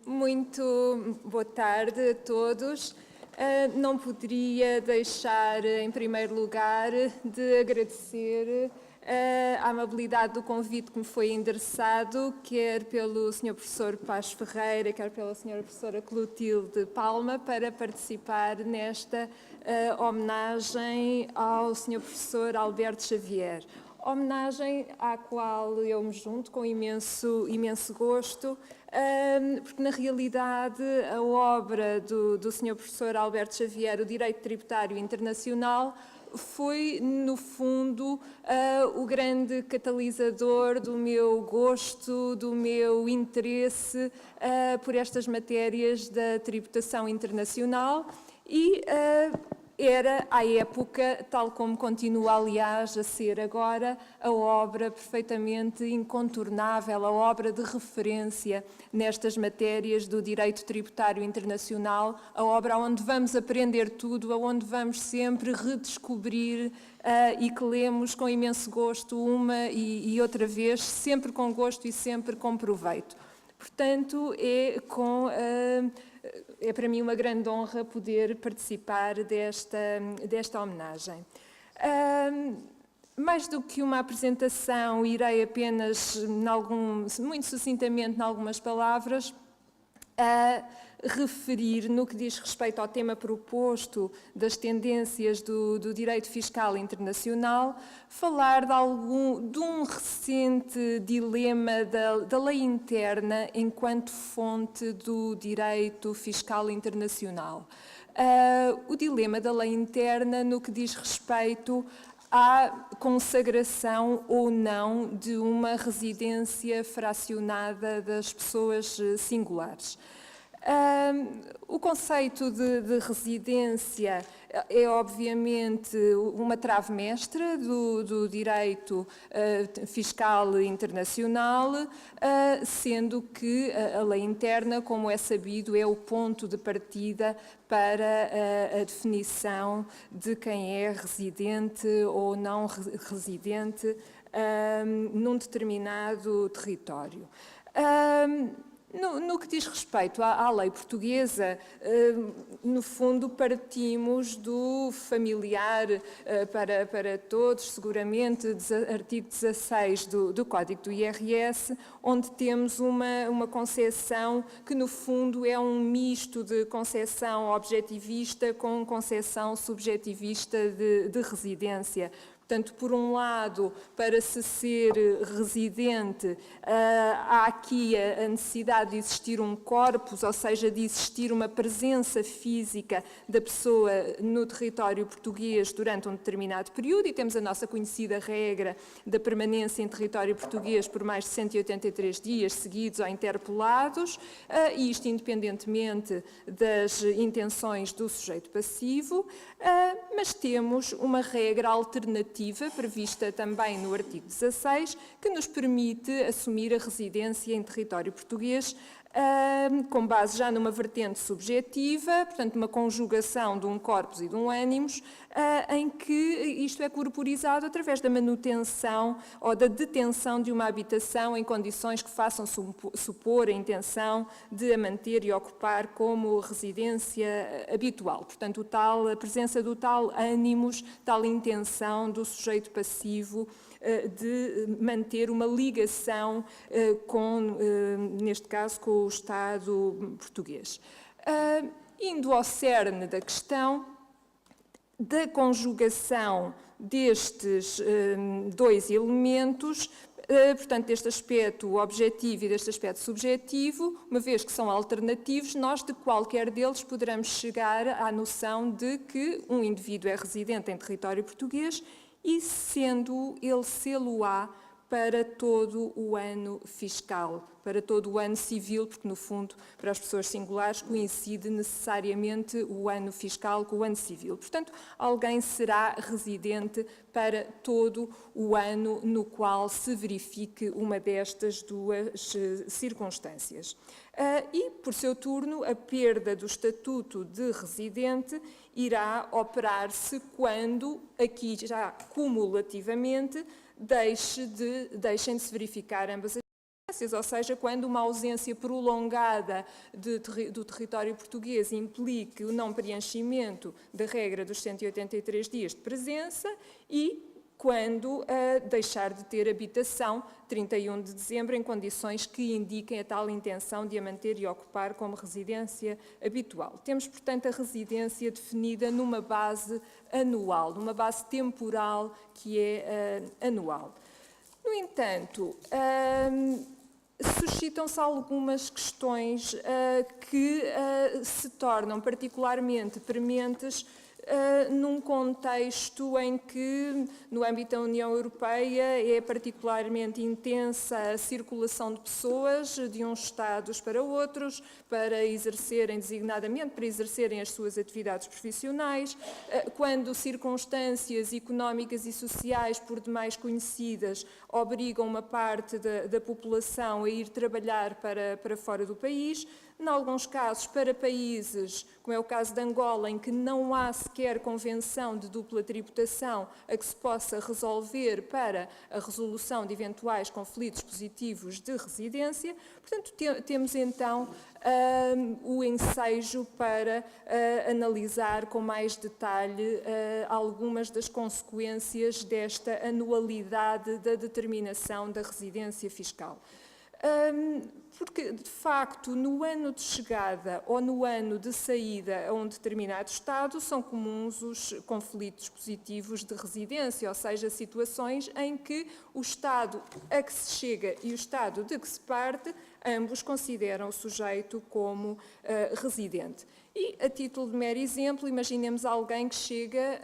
Muito boa tarde a todos. Não poderia deixar, em primeiro lugar, de agradecer a amabilidade do convite que me foi endereçado, quer pelo Sr. Professor Paz Ferreira, quer pela Sra. Professora Clotilde Palma, para participar nesta homenagem ao Sr. Professor Alberto Xavier. Homenagem à qual eu me junto com imenso gosto, porque na realidade a obra do Sr. Professor Alberto Xavier, o Direito Tributário Internacional, foi, no fundo, o grande catalisador do meu gosto, do meu interesse por estas matérias da tributação internacional e era, à época, tal como continua, aliás, a ser agora, a obra perfeitamente incontornável, a obra de referência nestas matérias do direito tributário internacional, a obra onde vamos aprender tudo, onde vamos sempre redescobrir e que lemos com imenso gosto uma e outra vez, sempre com gosto e sempre com proveito. Portanto, é para mim uma grande honra poder participar desta homenagem. Mais do que uma apresentação, irei apenas, muito sucintamente, em algumas palavras, referir, no que diz respeito ao tema proposto das tendências do direito fiscal internacional, falar de um recente dilema da lei interna enquanto fonte do direito fiscal internacional. O dilema da lei interna no que diz respeito à consagração ou não de uma residência fracionada das pessoas singulares. O conceito de residência é, obviamente, uma trave mestra do direito fiscal internacional, sendo que a lei interna, como é sabido, é o ponto de partida para a definição de quem é residente ou não residente num determinado território. No que diz respeito à lei portuguesa, no fundo partimos do familiar para todos, seguramente, artigo 16 do Código do IRS, onde temos uma concepção que no fundo é um misto de concepção objetivista com concepção subjetivista de residência. Portanto, por um lado, para se ser residente, há aqui a necessidade de existir um corpus, ou seja, de existir uma presença física da pessoa no território português durante um determinado período, e temos a nossa conhecida regra da permanência em território português por mais de 183 dias seguidos ou interpelados, e isto independentemente das intenções do sujeito passivo, mas temos uma regra alternativa prevista também no artigo 16, que nos permite assumir a residência em território português com base já numa vertente subjetiva, portanto, uma conjugação de um corpus e de um animus, em que isto é corporizado através da manutenção ou da detenção de uma habitação em condições que façam supor a intenção de a manter e ocupar como residência habitual. Portanto, a presença do tal animus, tal intenção do sujeito passivo de manter uma ligação neste caso, com o Estado português. Indo ao cerne da questão da conjugação destes dois elementos, portanto, deste aspecto objetivo e deste aspecto subjetivo, uma vez que são alternativos, nós de qualquer deles poderemos chegar à noção de que um indivíduo é residente em território português e sendo ele sê-lo-á para todo o ano fiscal, para todo o ano civil, porque, no fundo, para as pessoas singulares coincide necessariamente o ano fiscal com o ano civil. Portanto, alguém será residente para todo o ano no qual se verifique uma destas duas circunstâncias. E, por seu turno, a perda do estatuto de residente irá operar-se quando, aqui já cumulativamente, deixem de se verificar ambas as ou seja, quando uma ausência prolongada do território português implique o não preenchimento da regra dos 183 dias de presença e quando deixar de ter habitação 31 de dezembro em condições que indiquem a tal intenção de a manter e ocupar como residência habitual. Temos, portanto, a residência definida numa base anual, numa base temporal que é anual. No entanto, suscitam-se algumas questões que se tornam particularmente prementes num contexto em que, no âmbito da União Europeia, é particularmente intensa a circulação de pessoas de uns Estados para outros, para exercerem, designadamente, para exercerem as suas atividades profissionais, quando circunstâncias económicas e sociais, por demais conhecidas, obrigam uma parte da população a ir trabalhar para fora do país. Em alguns casos, para países, como é o caso de Angola, em que não há sequer convenção de dupla tributação a que se possa resolver para a resolução de eventuais conflitos positivos de residência. Portanto, temos então o ensejo para analisar com mais detalhe algumas das consequências desta anualidade da determinação da residência fiscal. Porque, de facto, no ano de chegada ou no ano de saída a um determinado Estado são comuns os conflitos positivos de residência, ou seja, situações em que o Estado a que se chega e o Estado de que se parte, ambos consideram o sujeito como residente. E, a título de mero exemplo, imaginemos alguém que chega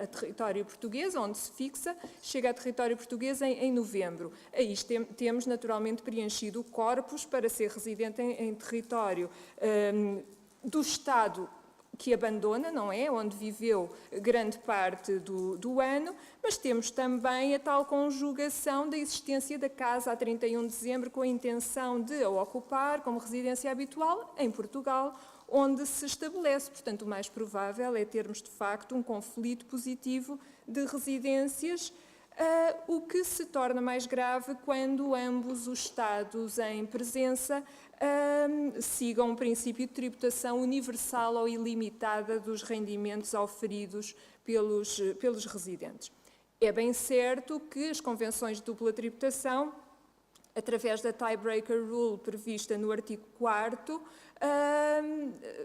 a território português, onde se fixa, chega a território português em novembro. Aí temos naturalmente preenchido o corpus para ser residente em território do Estado que abandona, não é? Onde viveu grande parte do ano, mas temos também a tal conjugação da existência da casa a 31 de dezembro com a intenção de a ocupar como residência habitual em Portugal, onde se estabelece. Portanto, o mais provável é termos, de facto, um conflito positivo de residências, o que se torna mais grave quando ambos os Estados em presença sigam o princípio de tributação universal ou ilimitada dos rendimentos auferidos pelos residentes. É bem certo que as convenções de dupla tributação, através da tiebreaker rule prevista no artigo 4º,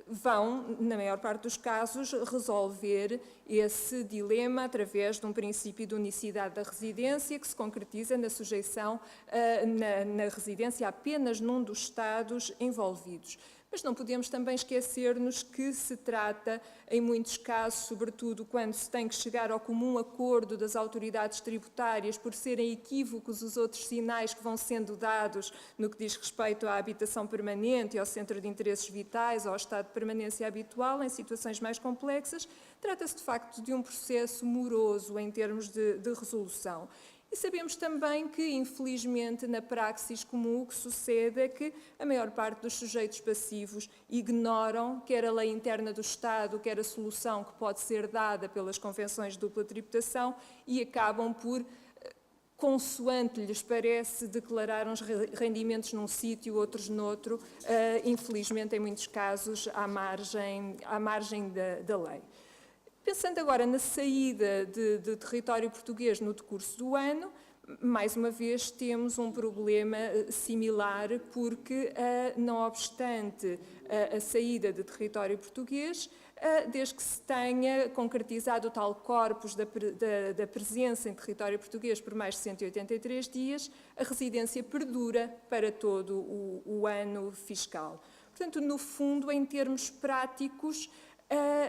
vão, na maior parte dos casos, resolver esse dilema através de um princípio de unicidade da residência que se concretiza na sujeição na residência apenas num dos Estados envolvidos. Mas não podemos também esquecer-nos que se trata, em muitos casos, sobretudo quando se tem que chegar ao comum acordo das autoridades tributárias por serem equívocos os outros sinais que vão sendo dados no que diz respeito à habitação permanente, ao centro de interesses vitais, ao estado de permanência habitual, em situações mais complexas, trata-se de facto de um processo moroso em termos de resolução. E sabemos também que, infelizmente, na praxis comum o que sucede é que a maior parte dos sujeitos passivos ignoram quer a lei interna do Estado, quer a solução que pode ser dada pelas convenções de dupla tributação e acabam por, consoante lhes parece, declarar uns rendimentos num sítio, outros noutro, infelizmente, em muitos casos, à margem da lei. Pensando agora na saída de território português no decurso do ano, mais uma vez temos um problema similar, porque, não obstante a saída de território português, desde que se tenha concretizado o tal corpus da presença em território português por mais de 183 dias, a residência perdura para todo o ano fiscal. Portanto, no fundo, em termos práticos,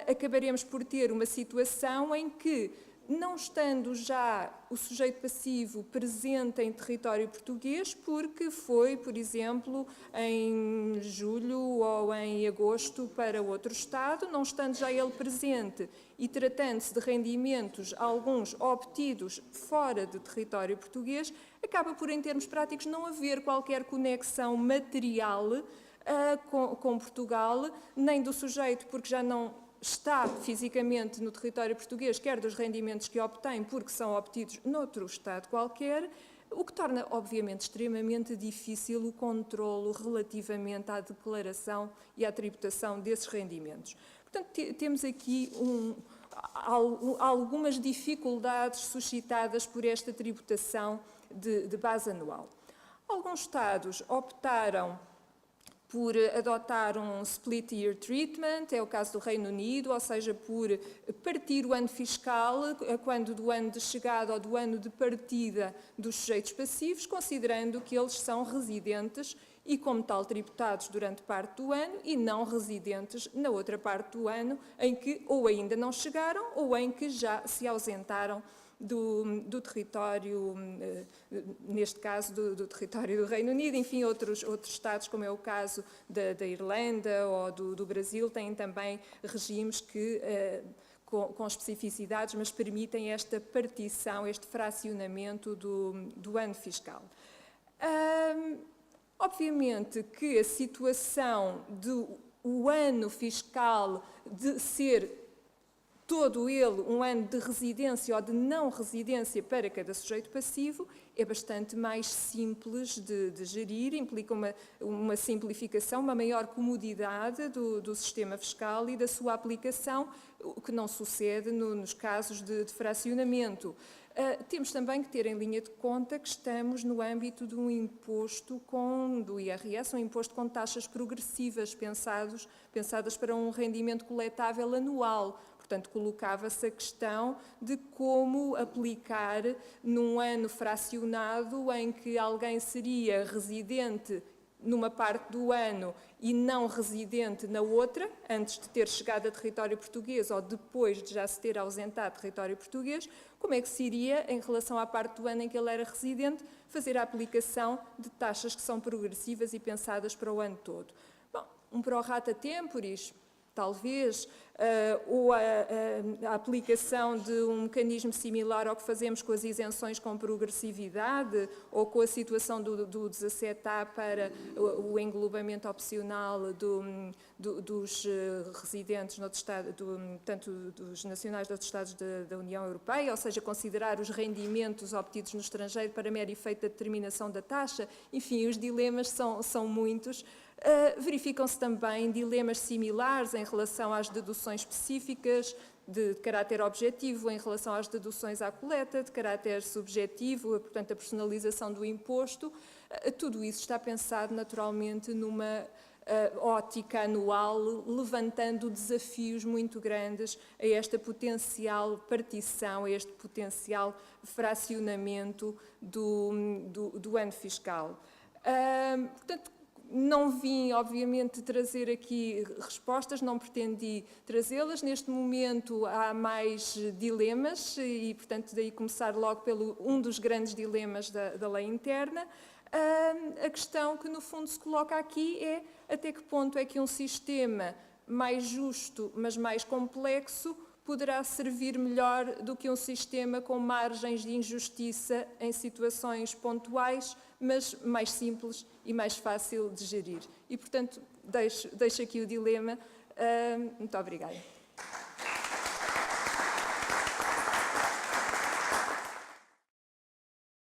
acabaremos por ter uma situação em que, não estando já o sujeito passivo presente em território português, porque foi, por exemplo, em julho ou em agosto para outro Estado, não estando já ele presente e tratando-se de rendimentos, alguns obtidos fora de território português, acaba por, em termos práticos, não haver qualquer conexão material com Portugal, nem do sujeito, porque já não está fisicamente no território português, quer dos rendimentos que obtém, porque são obtidos noutro Estado qualquer, o que torna, obviamente, extremamente difícil o controlo relativamente à declaração e à tributação desses rendimentos. Portanto, temos aqui algumas dificuldades suscitadas por esta tributação de base anual. Alguns Estados optaram por adotar um split year treatment, é o caso do Reino Unido, ou seja, por partir o ano fiscal, quando do ano de chegada ou do ano de partida dos sujeitos passivos, considerando que eles são residentes e, como tal, tributados durante parte do ano e não residentes na outra parte do ano, em que ou ainda não chegaram ou em que já se ausentaram do território, neste caso do território do Reino Unido. Enfim, outros Estados, como é o caso da Irlanda ou do Brasil, têm também regimes que, com especificidades, mas permitem esta partição, este fracionamento do ano fiscal. Obviamente que a situação do ano fiscal de ser todo ele um ano de residência ou de não residência para cada sujeito passivo é bastante mais simples de gerir, implica uma simplificação, uma maior comodidade do sistema fiscal e da sua aplicação, o que não sucede nos casos de fracionamento. Temos também que ter em linha de conta que estamos no âmbito de um imposto do IRS, um imposto com taxas progressivas pensadas para um rendimento coletável anual. Portanto, colocava-se a questão de como aplicar num ano fracionado em que alguém seria residente numa parte do ano e não residente na outra, antes de ter chegado a território português ou depois de já se ter ausentado de território português, como é que se iria, em relação à parte do ano em que ele era residente, fazer a aplicação de taxas que são progressivas e pensadas para o ano todo. Bom, um prorata temporis, talvez, ou a aplicação de um mecanismo similar ao que fazemos com as isenções com progressividade ou com a situação do 17A para o englobamento opcional dos residentes no Estado, tanto dos nacionais de outros Estados da União Europeia, ou seja, considerar os rendimentos obtidos no estrangeiro para mero efeito da determinação da taxa. Enfim, os dilemas são muitos. Verificam-se também dilemas similares em relação às deduções específicas de caráter objetivo, em relação às deduções à coleta, de caráter subjetivo, portanto, a personalização do imposto. Tudo isso está pensado naturalmente numa ótica anual, levantando desafios muito grandes a esta potencial partição, a este potencial fracionamento do ano fiscal. Portanto, não vim, obviamente, trazer aqui respostas, não pretendi trazê-las. Neste momento há mais dilemas e, portanto, daí começar logo pelo um dos grandes dilemas da lei interna. A questão que, no fundo, se coloca aqui é até que ponto é que um sistema mais justo, mas mais complexo, poderá servir melhor do que um sistema com margens de injustiça em situações pontuais, mas mais simples e mais fácil de gerir. E, portanto, deixo aqui o dilema. Muito obrigada.